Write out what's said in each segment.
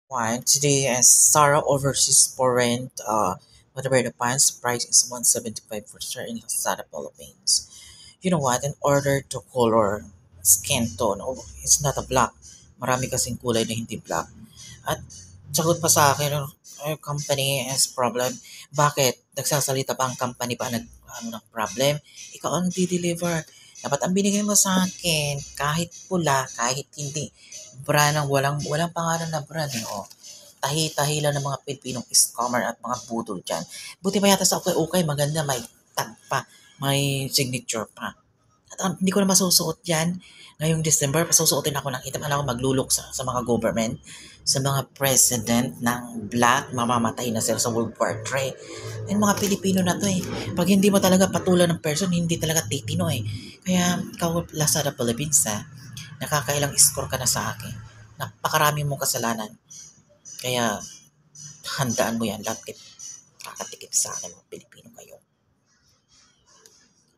One today is Sarah overseas for rent. Whatever the pants price is 175 for sure in Lazada Philippines. You know what? In order to color skin tone, oh, it's not a black. Marami kasing kulay na hindi black. At sagot pa sa akin, company has problem. Bakit? Nagsasalita pa ang company pa ng problem? Ikaw ang di-deliver. Dapat ang binigay mo sa akin, kahit pula, kahit hindi, brand ang walang pangalan na brand eh. Oh. Tahi-tahi lang ng mga Pilipinong scammer at mga budol dyan. Buti pa yata sa okay, maganda, may tag pa, may signature pa. At hindi ko na masusuot yan. Ngayong December, pasusuotin ako ng itim. Alam ko maglulok sa mga government, sa mga president ng black, mamamatay na sila sa World War III. Yung mga Pilipino na to eh. Pag hindi mo talaga patulan ng person, hindi talaga titino eh. Kaya ikaw, Lazada Philippines ha, nakakailang score ka na sa akin. Napakarami mong kasalanan. Kaya handaan mo yan lahat kakatikip sa akin mga Pilipino kayo.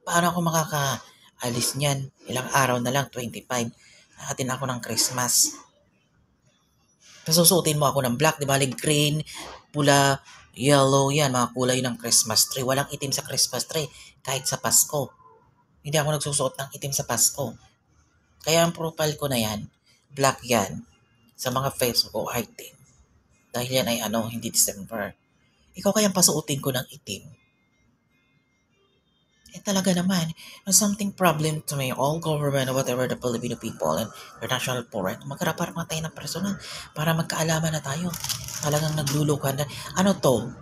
Paano ako makakaalis niyan? Ilang araw na lang, 25. Hahatin ako ng Christmas. Pasusuotin mo ako ng black, di ba? Like green, pula, yellow, yan, mga kulay ng Christmas tree. Walang itim sa Christmas tree, kahit sa Pasko. Hindi ako nagsusuot ng itim sa Pasko. Kaya ang profile ko na yan, black yan. Sa mga Facebook ko, item. Dahil yan ay hindi December. Ikaw kayang pasuotin ko ng itim. Talaga naman, something problem to me, all government, whatever the Filipino people and international foreign, magkaraparap na tayo ng personal para magkaalaman na tayo. Talagang naglulukan na, ano to?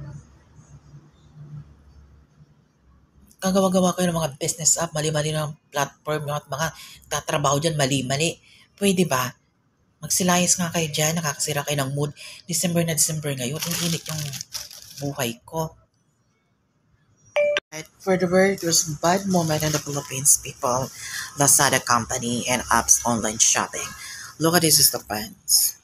Kagawa-gawa kayo ng mga business app, mali-mali ng platform, mga tatrabaho dyan, mali-mali. Pwede ba? Magsilayas nga kayo dyan, nakakasira kayo ng mood. December na December ngayon, ang init yung buhay ko. Furthermore, it was a bad moment in the Philippines people, Lazada company, and apps online shopping. Look at this is the pants.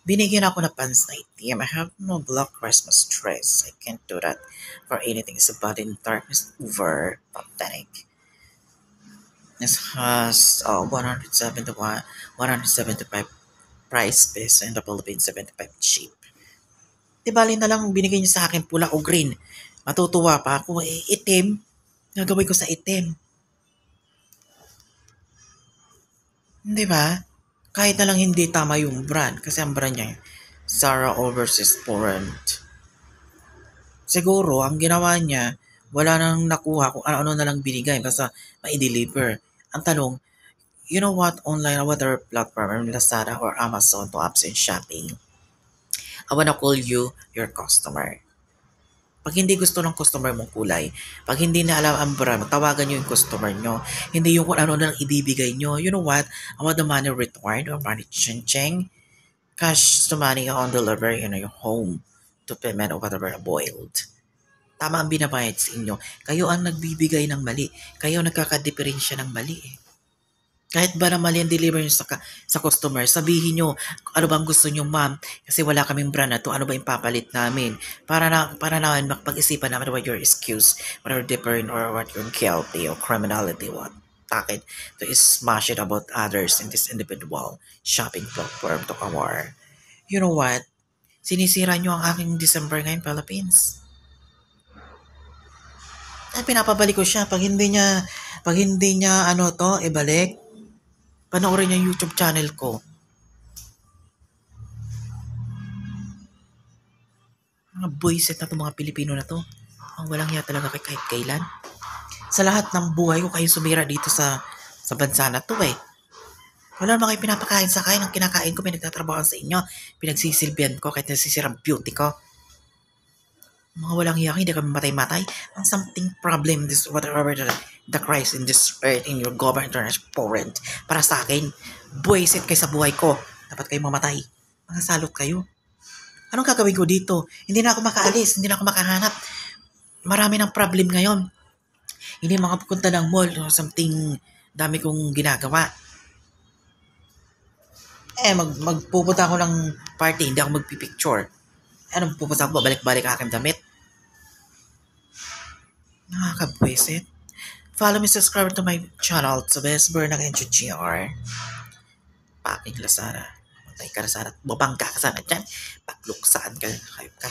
Binigyan ako ng pants na itim. I have no black Christmas dress. I can't do that for anything. It's about in darkness over pathetic. This has 171, 175 price peso in the Philippines, 75 cheap. Di bali na lang binigay niya sa akin pula o green. Matutuwa pa ako, itim. Gagawin ko sa itim. Di ba? Kahit na lang hindi tama yung brand. Kasi ang brand niya, Zara Overseas Torrent. Siguro, ang ginawa niya, wala nang nakuha kung ano-ano na lang binigay. Basta ma-deliver. Ang tanong, you know what? Online or whatever platform, Lazada or Amazon to apps and shopping. I wanna call you your customer. Pag hindi gusto ng customer mong kulay, pag hindi na alam ang brand, tawagan nyo yung customer nyo. Hindi yung kung ano na lang ibibigay nyo. You know what? I want the money returned or money ching cash to money on delivery in your home to payment or whatever boiled. Tama ang binabayad sa inyo. Kayo ang nagbibigay ng mali. Kayo nagkakadiferensya ng mali eh. Kahit ba na mali ang deliver nyo sa customer, sabihin nyo, ano bang gusto nyo ma'am? Kasi wala kaming brand na to, ano ba yung papalit namin? Para naman makapag-isipan namin what your excuse, what are different or what you're guilty or criminality, what takit to smash it about others in this individual shopping platform to our. You know what? Sinisira nyo ang aking December ngayon, Philippines. Ay, pinapabalik ko siya. Pag hindi niya ibalik, panoorin niya yung YouTube channel ko. Mga buwisit na to mga Pilipino na to. Ang walang ya talaga kahit kailan. Sa lahat ng buhay ko kayo sumira dito sa bansa na to eh. Wala naman kayo pinapakain sa kain. Ang kinakain ko, pinagtatrabaho sa inyo. Pinagsisilbihan ko kahit nasisirang beauty ko. Mga walang hiyak, hindi kami matay-matay. Ang something problem, this whatever the Christ in this earth, in your government, international foreign, para sa akin, buwisit kayo sa buhay ko. Dapat kayo mamatay. Mga salot kayo. Anong gagawin ko dito? Hindi na ako makaalis, hindi na ako makahanap. Marami ng problem ngayon. Hindi makapunta ng mall or something, dami kong ginagawa. Magpupunta ako ng party, hindi ako magpipicture. Anong pupunta ako, babalik-balik aking damit? Nakakabwisit. Follow me, subscribe to my channel sa Best Burn ng NGR. Paking Lazada. mamatay ka na sana at mabangga ka sana dyan. Pagluksan ka, hayop ka.